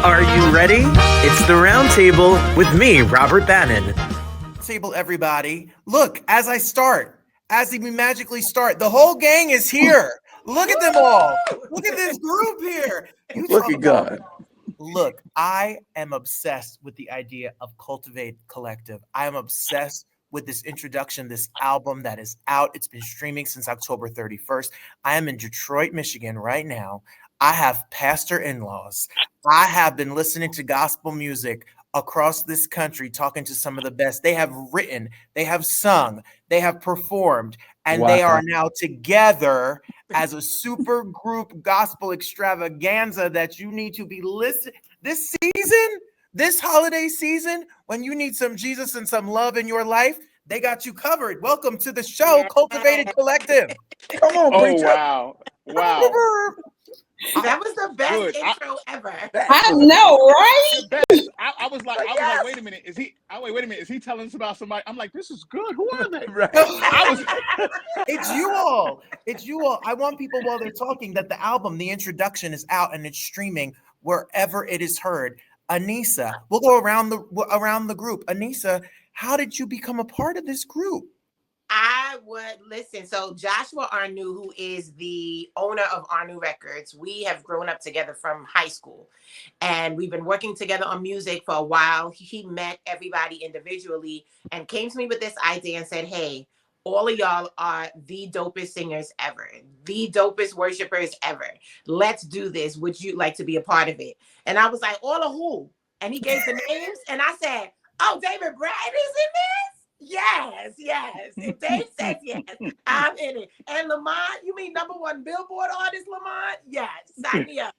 Are you ready? It's the Roundtable with me, Robert Bannon. Table, everybody. Look, as we magically start, the whole gang is here. Look at them all. Look at this group here. Look at God. Look, I am obsessed with the idea of Cultivated Collective. I am obsessed with this introduction, this album that is out. It's been streaming since October 31st. I am in Detroit, Michigan right now. I have pastor in-laws. I have been listening to gospel music across this country, talking to some of the best. They have written, they have sung, they have performed, and they are now together as a super group gospel extravaganza that you need to be listening. This season, this holiday season, when you need some Jesus and some love in your life, they got you covered. Welcome to the show, Cultivated Collective. Come on, preacher. Wow. That was the best intro ever. I know, right? I was like, wait a minute, is he? Wait a minute, is he telling us about somebody? I'm like, this is good. Who are they? Right. It's you all. It's you all. I want people while they're talking that the album, the introduction, is out and it's streaming wherever it is heard. Anisa, we'll go around the group. Anisa, how did you become a part of this group? I would listen. So Joshua Arnu, who is the owner of Arnu Records, we have grown up together from high school, and we've been working together on music for a while. He met everybody individually and came to me with this idea and said, hey, all of y'all are the dopest singers ever, the dopest worshipers ever. Let's do this. Would you like to be a part of it? And I was like, all of who? And he gave the names, and I said, oh, David Bratton is in this? Yes. If Dave says yes, I'm in it. And Lamont, you mean #1 Billboard artist, Lamont? Yes, sign me up.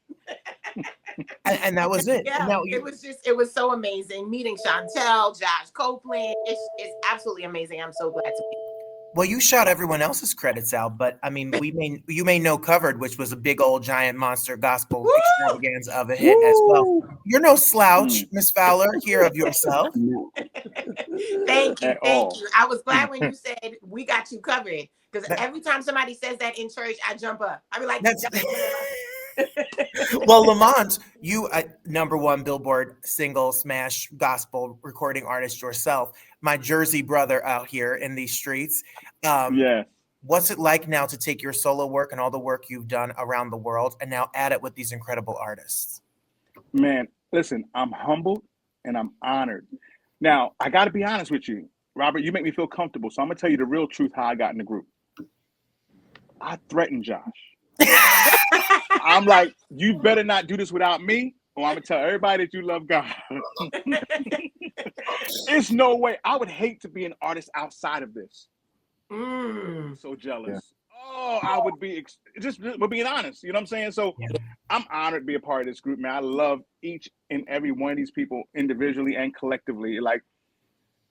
and that was it. Yeah, it was so amazing meeting Shontelle, Josh Copeland. It's absolutely amazing. I'm so glad to be here. Well, you shout everyone else's credits out, but I mean, you may know Covered, which was a big old giant monster gospel extravaganza of a hit as well. You're no slouch, Miss Fowler. Hear of yourself. Thank you. I was glad when you said we got you covered, because every time somebody says that in church, I jump up. I be like, well, Lamont, you #1 Billboard single smash gospel recording artist yourself, my Jersey brother out here in these streets. What's it like now to take your solo work and all the work you've done around the world and now add it with these incredible artists? Man, listen, I'm humbled and I'm honored. Now, I got to be honest with you, Robert, you make me feel comfortable. So I'm going to tell you the real truth, how I got in the group. I threatened Josh. I'm like, you better not do this without me, or I'm going to tell everybody that you love God. There's no way. I would hate to be an artist outside of this. I'm so jealous. Yeah. Oh, I would be, we're being honest. You know what I'm saying? So I'm honored to be a part of this group, man. I love each and every one of these people individually and collectively. Like,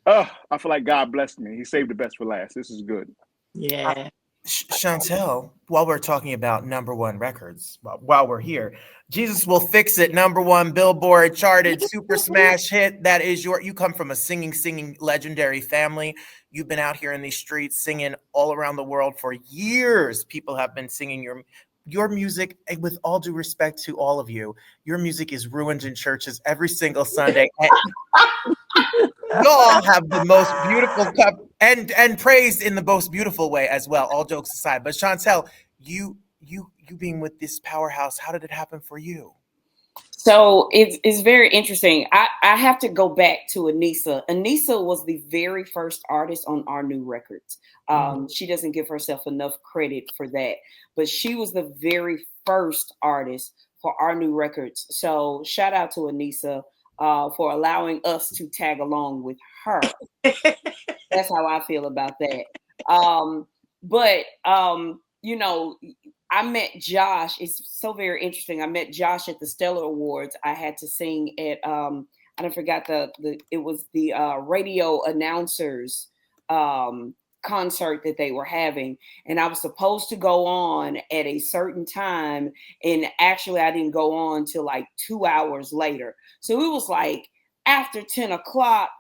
I feel like God blessed me. He saved the best for last. This is good. Yeah. Shontelle, while we're talking about #1 records, while we're here, Jesus Will Fix It, #1 Billboard charted super smash hit. That is you come from a singing legendary family. You've been out here in these streets singing all around the world for years. People have been singing your music, and with all due respect to all of you, your music is ruined in churches every single Sunday. Y'all have the most beautiful cup and praised in the most beautiful way as well, all jokes aside. But Shontelle, you being with this powerhouse, how did it happen for you? So it's very interesting. I have to go back to Anisa. Anisa was the very first artist on Arnu Records. She doesn't give herself enough credit for that, but she was the very first artist for Arnu Records. So shout out to Anisa for allowing us to tag along with her. That's how I feel about that. You know, I met Josh. It's so very interesting. I met Josh at the Stellar Awards. I had to sing at I forgot it was the radio announcers concert that they were having, and I was supposed to go on at a certain time, and actually I didn't go on till like 2 hours later. So it was like after 10 o'clock,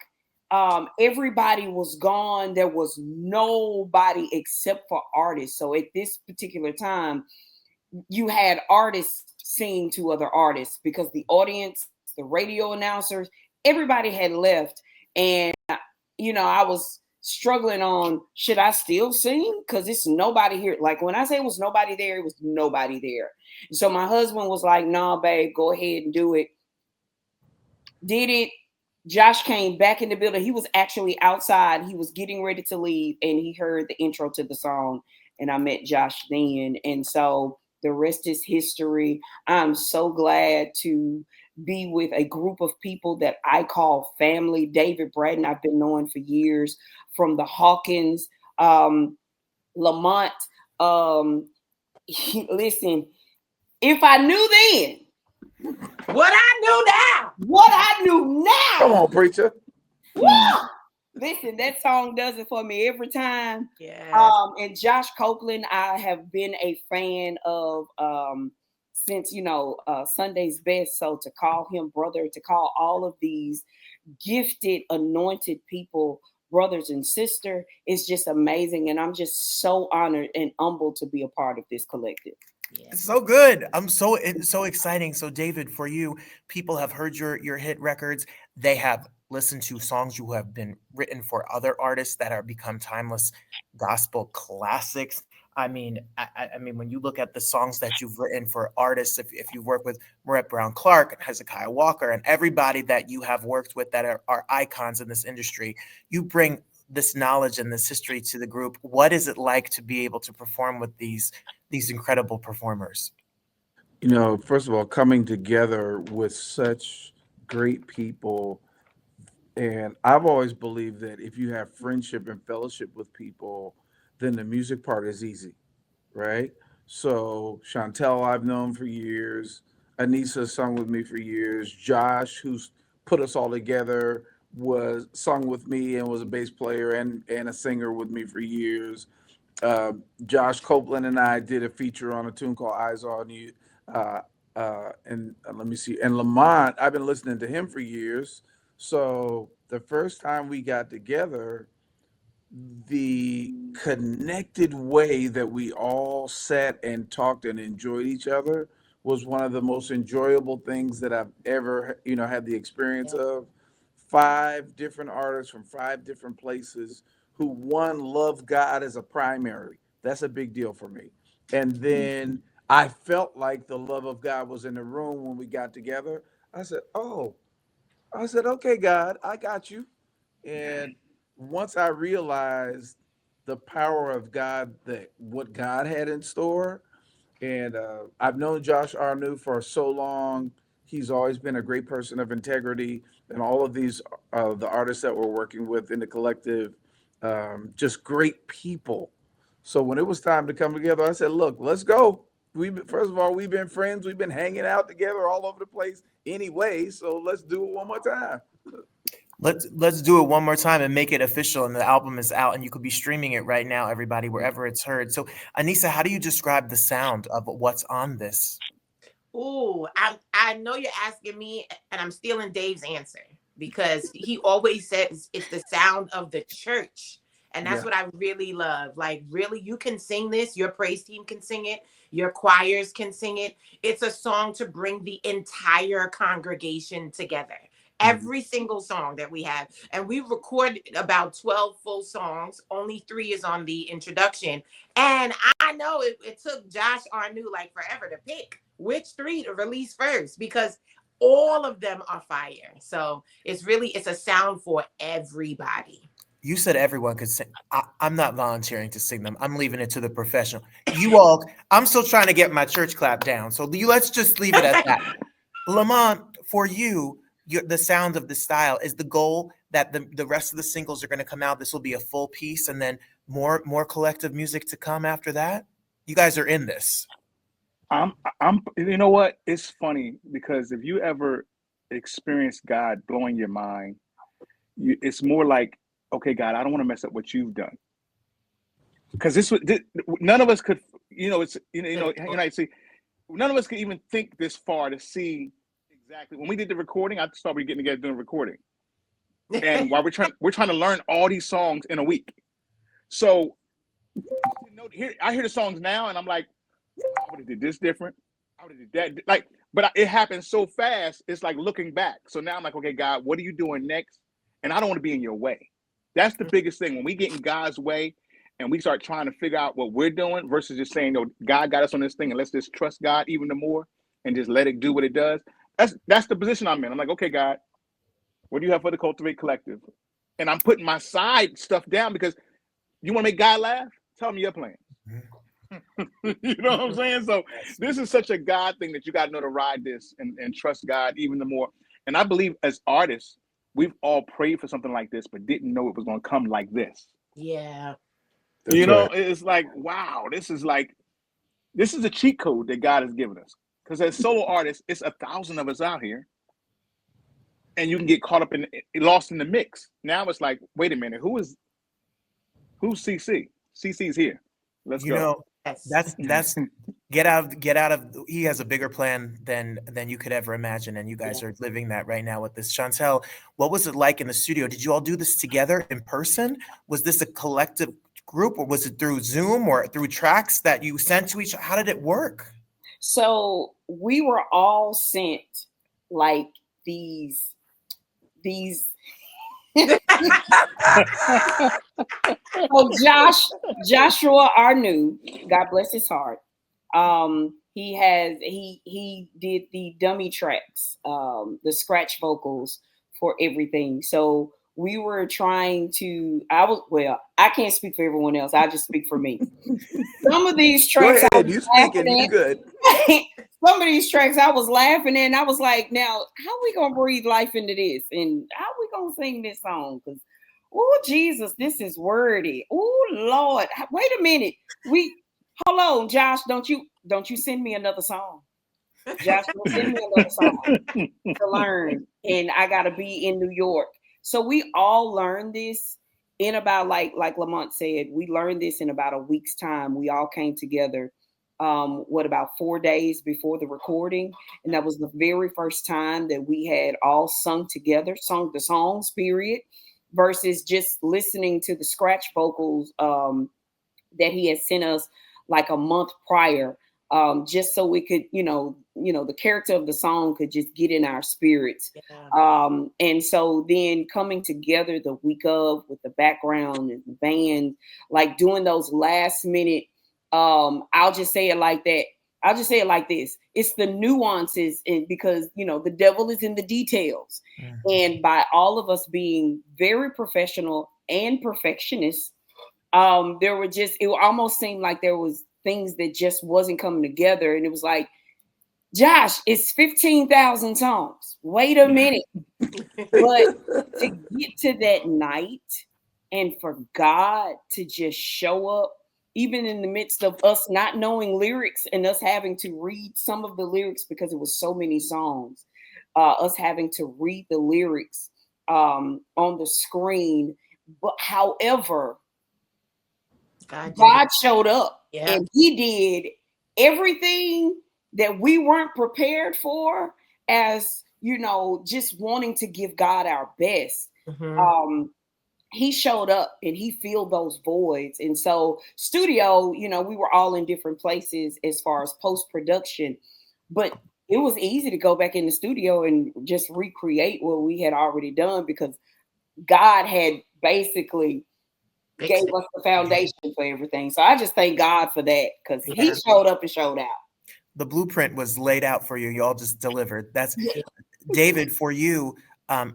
everybody was gone. There was nobody except for artists. So at this particular time, you had artists singing to other artists because the audience the radio announcers, everybody had left. And, I was struggling on, should I still sing? Because it's nobody here. Like when I say it was nobody there, it was nobody there. So my husband was like, nah, babe, go ahead and do it. Did it. Josh came back in the building. He was actually outside. He was getting ready to leave, and he heard the intro to the song. And I met Josh then. And so the rest is history. I'm so glad to be with a group of people that I call family. David Bratton, I've been knowing for years, from the Hawkins, Lamont. Listen, if I knew then what I knew now. Come on, preacher. Woo! Listen, that song does it for me every time. Yes. And Josh Copeland, I have been a fan of since Sunday's Best. So to call him brother, to call all of these gifted, anointed people brothers and sister, is just amazing. And I'm just so honored and humbled to be a part of this collective. Yeah. So good. It's so exciting. So David, for you, people have heard your hit records. They have listened to songs you have been written for other artists that are become timeless gospel classics. I mean, when you look at the songs that you've written for artists, if you work with Marette Brown Clark and Hezekiah Walker and everybody that you have worked with that are icons in this industry, you bring this knowledge and this history to the group. What is it like to be able to perform with these incredible performers? First of all, coming together with such great people. And I've always believed that if you have friendship and fellowship with people, then the music part is easy, right? So Shontelle, I've known for years. Anisa sung with me for years. Josh, who's put us all together, was sung with me and was a bass player and a singer with me for years. Josh Copeland and I did a feature on a tune called Eyes on You. And let me see. And Lamont, I've been listening to him for years. So the first time we got together, the connected way that we all sat and talked and enjoyed each other was one of the most enjoyable things that I've ever, had the experience of. 5 different artists from 5 different places who, one, love God as a primary. That's a big deal for me. And then I felt like the love of God was in the room when we got together. I said, okay, God, I got you. And once I realized the power of God, that what God had in store, and I've known Josh Arnu for so long. He's always been a great person of integrity, and all of these, the artists that we're working with in the collective, just great people. So when it was time to come together, I said, look, let's go. First of all, we've been friends. We've been hanging out together all over the place anyway. So let's do it one more time. Let's do it one more time and make it official. And the album is out, and you could be streaming it right now, everybody, wherever it's heard. So, Anisa, how do you describe the sound of what's on this? Ooh, I know you're asking me, and I'm stealing Dave's answer, because he always says it's the sound of the church. And that's what I really love. Like, really, you can sing this. Your praise team can sing it. Your choirs can sing it. It's a song to bring the entire congregation together. Every single song that we have. And we recorded about 12 full songs. Only 3 is on the introduction. And I know it took Josh Arnu like forever to pick which 3 to release first, because all of them are fire. So it's a sound for everybody. You said everyone could sing. I'm not volunteering to sing them. I'm leaving it to the professional. You all, I'm still trying to get my church clap down. So let's just leave it at that. Lamont, for you, the sound of the style, is the goal that the rest of the singles are going to come out. This will be a full piece, and then more collective music to come after that. You guys are in this. I'm. You know what? It's funny, because if you ever experience God blowing your mind, it's more like, okay, God, I don't want to mess up what you've done, because none of us could. See, none of us could even think this far to see. Exactly. When we did the recording, I thought we were getting together doing recording, and while we're trying to learn all these songs in a week. So, I hear the songs now, and I'm like, I would have did this different. I would have did that. Like, But it happened so fast, it's like looking back. So now I'm like, okay, God, what are you doing next? And I don't want to be in your way. That's the biggest thing. When we get in God's way and we start trying to figure out what we're doing versus just saying, no, God got us on this thing and let's just trust God even more and just let it do what it does. That's the position I'm in. I'm like, okay, God, what do you have for the Cultivate Collective? And I'm putting my side stuff down because you want to make God laugh? Tell me your plan. You know what I'm saying? So this is such a God thing that you got to know to ride this and trust God even the more. And I believe as artists, we've all prayed for something like this, but didn't know it was going to come like this. Yeah. That's you know, right. it's like, wow, this is a cheat code that God has given us. Because as solo artists, it's 1,000 of us out here. And you can get caught up lost in the mix. Now it's like, wait a minute, who's CC? CC's here. Let's You go. know, that's get out of. He has a bigger plan than you could ever imagine, and you guys are living that right now with this. Shontelle, what was it like in the studio? Did you all do this together in person? Was this a collective group, or was it through Zoom or through tracks that you sent to each? How did it work? So we were all sent like these So Joshua Arnu, God bless his heart. He did the dummy tracks, the scratch vocals for everything. So we were trying to. I can't speak for everyone else. I just speak for me. Some of these tracks, Go ahead. You speaking? You good? Some of these tracks I was laughing at, and I was like, now, how we going to breathe life into this? And how we going to sing this song? Because, oh, Jesus, this is wordy. Oh, Lord. Wait a minute. Hold on, Josh. Don't you send me another song. Josh, don't send me another song to learn. And I got to be in New York. So we all learned this in about, like Lamont said, we learned this in about a week's time. We all came together. About 4 days before the recording. And that was the very first time that we had all sung together, sung the songs, period, versus just listening to the scratch vocals that he had sent us like a month prior, just so we could, the character of the song could just get in our spirits. Yeah. And so then coming together the week of with the background and the band, like doing those last minute, I'll just say it like that. I'll just say it like this. It's the nuances, and because, the devil is in the details. Mm-hmm. And by all of us being very professional and perfectionists, it almost seemed like there was things that just wasn't coming together. And it was like, Josh, it's 15,000 songs. Wait a minute. But to get to that night and for God to just show up, even in the midst of us not knowing lyrics and us having to read some of the lyrics because it was so many songs, us having to read the lyrics on the screen. But however, God showed up, yeah, and he did everything that we weren't prepared for, as, just wanting to give God our best. Mm-hmm. He showed up and he filled those voids. And so studio, we were all in different places as far as post-production, but it was easy to go back in the studio and just recreate what we had already done because God had basically gave us the foundation for everything. So I just thank God for that because he showed up and showed out. The blueprint was laid out for you. You all just delivered. That's David, for you.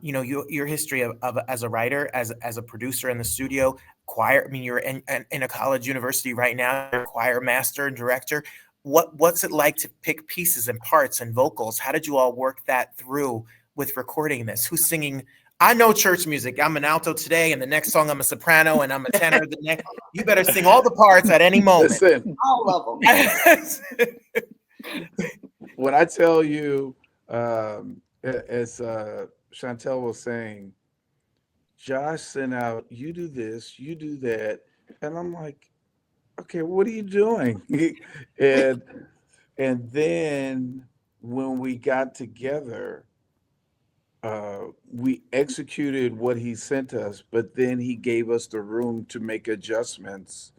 Your history of as a writer, as a producer in the studio, choir. I mean, you're in a college university right now, you're a choir master and director. What's it like to pick pieces and parts and vocals? How did you all work that through with recording this? Who's singing? I know church music. I'm an alto today, and the next song I'm a soprano, and I'm a tenor. The next, you better sing all the parts at any moment. Listen, all of them. When I tell you, as Shontelle was saying, Josh sent out, you do this, you do that. And I'm like, okay, what are you doing? and then when we got together, we executed what he sent us, but then he gave us the room to make adjustments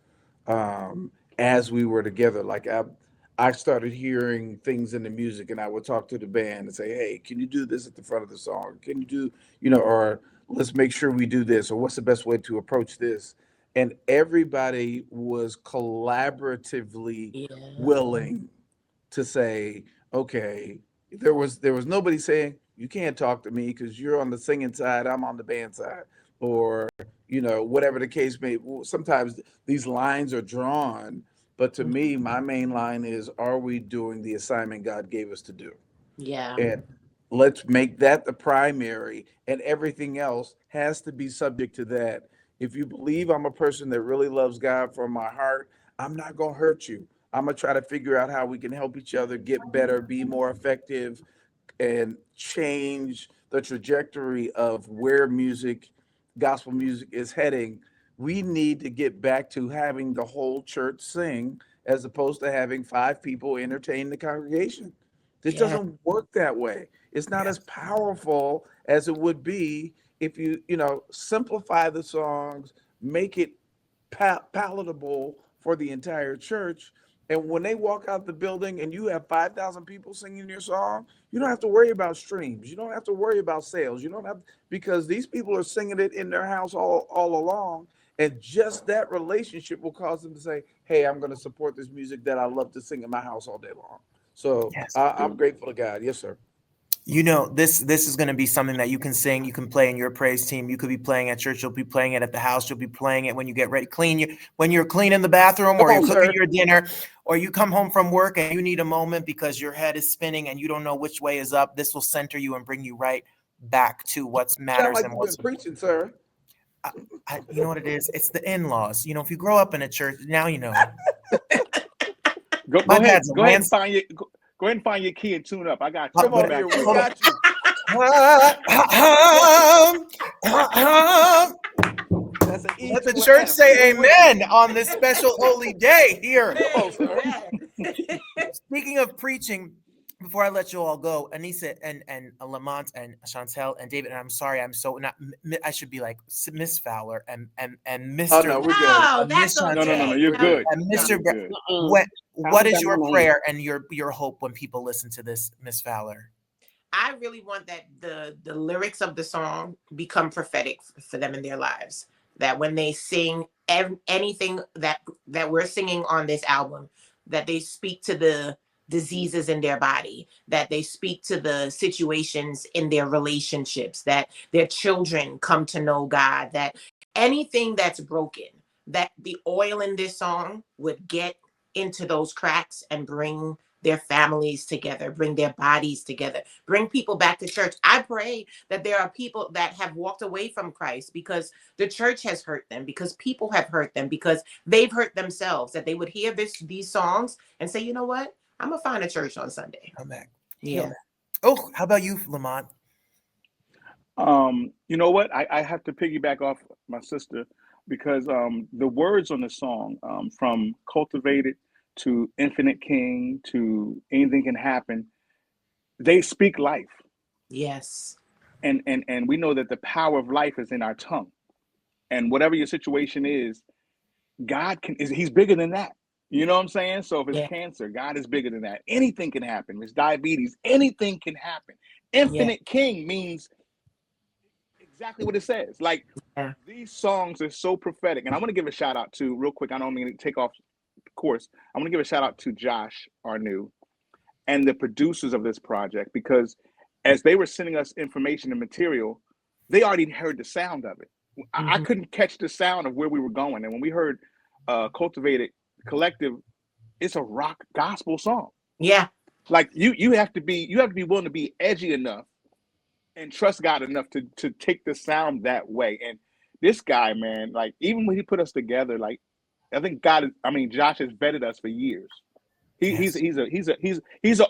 as we were together. Like I started hearing things in the music, and I would talk to the band and say, "Hey, can you do this at the front of the song? Can you do, or let's make sure we do this, or what's the best way to approach this?" And everybody was collaboratively Yeah. willing to say, "Okay." There was nobody saying, "You can't talk to me because you're on the singing side, I'm on the band side," or whatever the case may. Sometimes these lines are drawn, but to me, my main line is, are we doing the assignment God gave us to do? Yeah. And let's make that the primary, and everything else has to be subject to that. If you believe I'm a person that really loves God from my heart, I'm not going to hurt you. I'm going to try to figure out how we can help each other get better, be more effective, and change the trajectory of where gospel music is heading. We need to get back to having the whole church sing as opposed to having five people entertain the congregation. This Yeah. doesn't work that way. It's not as powerful as it would be if simplify the songs, make it palatable for the entire church. And when they walk out the building and you have 5,000 people singing your song, you don't have to worry about streams. You don't have to worry about sales. You don't have, because these people are singing it in their house all along. And just that relationship will cause them to say, "Hey, I'm going to support this music that I love to sing in my house all day long." So Yes. I'm grateful to God. Yes, sir. This is going to be something that you can sing, you can play in your praise team. You could be playing at church. You'll be playing it at the house. You'll be playing it when you get ready, when you're cleaning the bathroom, Come or you're on, cooking sir. your dinner, or you come home from work and you need a moment because your head is spinning and you don't know which way is up. This will center you and bring you right back to what Sound matters like and you've what's. been preaching, sir. You know what it is? It's the in-laws. If you grow up in a church, now you know. Go My ahead. dad's a Go ahead Lance. and find your. Go ahead and find your key and tune up. I got you. Come Go on back here. to We it. got you. That's an E Let the to an church F. say We with you. amen on this special holy day here. Come on, sir. Speaking of preaching, before I let you all go, Anisa and Lamont and Shontelle and David, and I'm sorry, I'm so not. I should be like Miss Fowler and Oh Mr. no, we're good. Oh, Miss that's No, okay. you're good. and No, Mr. you're Bra- good. what is your Down my name. prayer and your hope when people listen to this, Miss Fowler? I really want that the lyrics of the song become prophetic for them in their lives. That when they sing anything that we're singing on this album, that they speak to the diseases in their body, that they speak to the situations in their relationships, that their children come to know God, that anything that's broken, that the oil in this song would get into those cracks and bring their families together, bring their bodies together, bring people back to church. I pray that there are people that have walked away from Christ because the church has hurt them, because people have hurt them, because they've hurt themselves, that they would hear these songs and say, you know what? I'm going to find a church on Sunday. Come back. Yeah. Oh, how about you, Lamont? You know what? I have to piggyback off my sister because the words on the song, from Cultivated to Infinite King to Anything Can Happen, they speak life. Yes. And we know that the power of life is in our tongue. And whatever your situation is, he's bigger than that. You know what I'm saying? So if it's cancer, God is bigger than that. Anything can happen. If it's diabetes, anything can happen. Infinite King means exactly what it says. Like, these songs are so prophetic. And I want to give a shout out to, real quick, I don't mean to take off course, I want to give a shout out to Josh, our new, and the producers of this project, because as they were sending us information and material, they already heard the sound of it. I couldn't catch the sound of where we were going. And when we heard Cultivated Collective, it's a rock gospel song. Yeah. Like you have to be willing to be edgy enough and trust God enough to take the sound that way. And this guy, man, like, even when he put us together, like, I think Josh has vetted us for years. He's an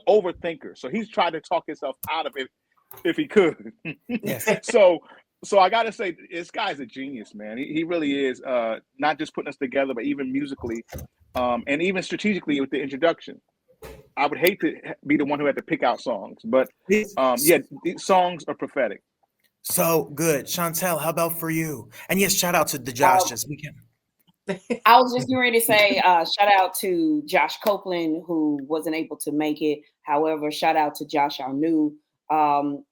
overthinker. So he's tried to talk himself out of it if he could. Yes. So I gotta say, this guy's a genius, man. He really is. Not just putting us together, but even musically, and even strategically with the introduction. I would hate to be the one who had to pick out songs, but these songs are prophetic. So good. Shontelle, how about for you? And yes, shout out to the Josh this weekend. I was just getting ready to say, shout out to Josh Copeland, who wasn't able to make it. However, shout out to Josh Arnew, and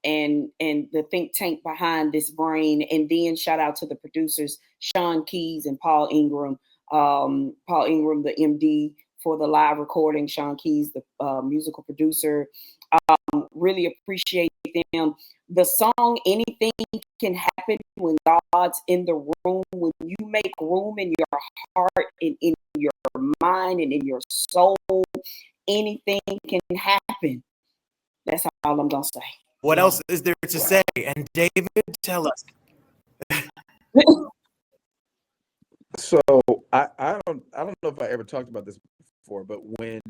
the think tank behind this brain. And then shout out to the producers, Sean Keys and Paul Ingram. Paul Ingram, the MD for the live recording, Sean Keys, the musical producer. Really appreciate them. The song "Anything Can Happen When God's in the Room." When you make room in your heart and in your mind and in your soul, anything can happen. That's all I'm gonna say. What else is there to say? And David, tell us. So I don't know if I ever talked about this before, but when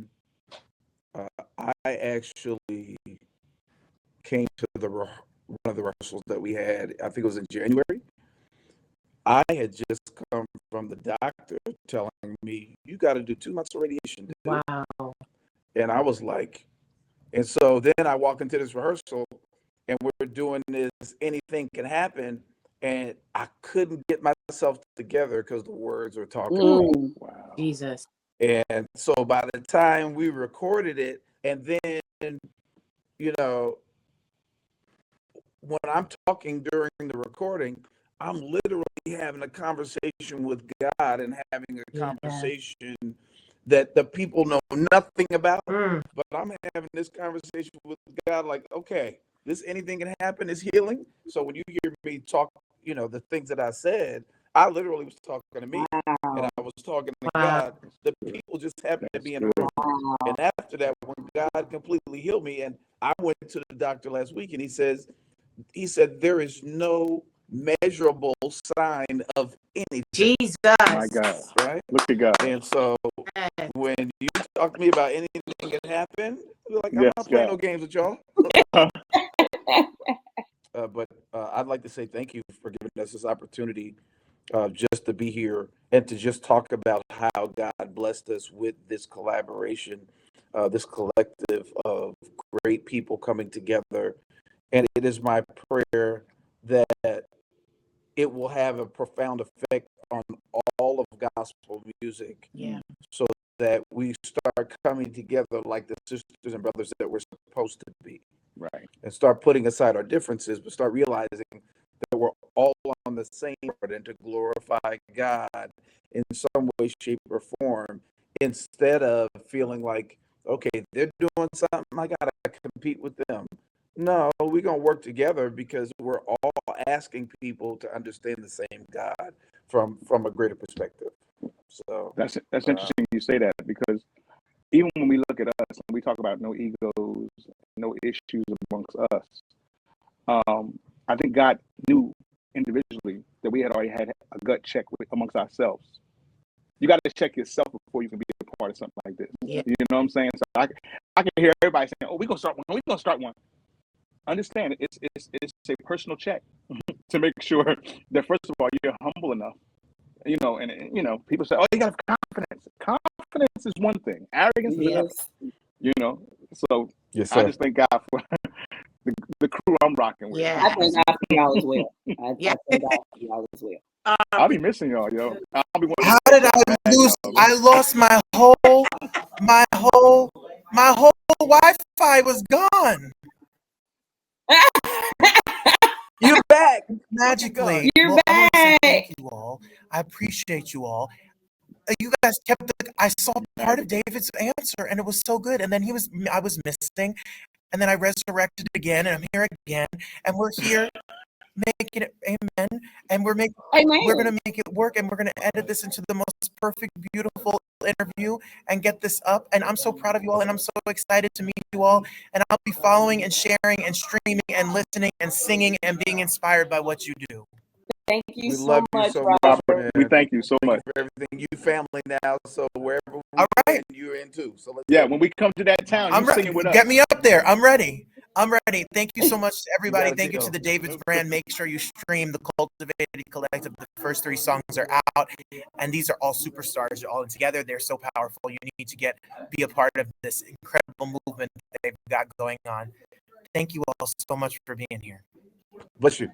I actually came to one of the rehearsals that we had, I think it was in January. I had just come from the doctor telling me, you got to do 2 months of radiation. Dude. Wow. And I was like, and so then I walk into this rehearsal and we're doing this anything can happen. And I couldn't get myself together because the words were talking. Wow. Jesus. And so by the time we recorded it, and then, you know, when I'm talking during the recording, I'm literally having a conversation with God and having a conversation that the people know nothing about. But I'm having this conversation with God like, okay, this anything can happen is healing. So when you hear me talk, you know, the things that I said, I literally was talking to me and I was talking to God. The people just happened to be in the room. And after that, when God completely healed me, and I went to the doctor last week and he said, there is no measurable sign of anything. Jesus. My God. Right? Look at God. And so when you talk to me about anything can happen, you're like, I'm not playing no games with y'all. But I'd like to say thank you for giving us this opportunity just to be here and to just talk about how God blessed us with this collaboration, this collective of great people coming together. And it is my prayer that it will have a profound effect on all of gospel music. Yeah. So that we start coming together like the sisters and brothers that we're supposed to be. Right. And start putting aside our differences, but start realizing that we're all on the same board and to glorify God in some way, shape, or form, instead of feeling like, okay, they're doing something, I gotta compete with them. No, we're gonna work together because we're all asking people to understand the same God from a greater perspective. So that's interesting you say that, because even when we look at us and we talk about no egos, no issues amongst us, I think God knew individually that we had already had a gut check amongst ourselves. You got to check yourself before you can be a part of something like this. Yeah. You know what I'm saying? So I can hear everybody saying, "Oh, we're gonna start one. We're gonna start one." Understand, it's a personal check to make sure that first of all you're humble enough. You know, and you know, people say, "Oh, you got to have confidence." Confidence is one thing. Arrogance is another. You know, so yes, I just thank God for the crew I'm rocking with. Yeah. I thank God for y'all as well. I thank God for y'all as well. I'll be missing y'all, yo. I'll be How did I lose? I lost my whole Wi-Fi was gone. You're back Magically. You're I want to say back. thank you all. I appreciate you all. You guys kept I saw part of David's answer and it was so good. And then I was missing. And then I resurrected again and I'm here again. And we're here making it, amen. And we're going to make it work, and we're going to edit this into the most perfect, beautiful interview and get this up. And I'm so proud of you all, and I'm so excited to meet you all. And I'll be following and sharing and streaming and listening and singing and being inspired by what you do. Thank you we so love much, you so Robert. much. We thank you so much for everything. You family now, so wherever all right, you're in too. So let's when we come to that town, I'm ready. Singing with us. Get me up there. I'm ready. Thank you so much to everybody. You Thank you to the David's brand. Make sure you stream the Cultivated Collective. The first 3 songs are out, and these are all superstars. They're all together. They're so powerful. You need to be a part of this incredible movement that they've got going on. Thank you all so much for being here. Bless you.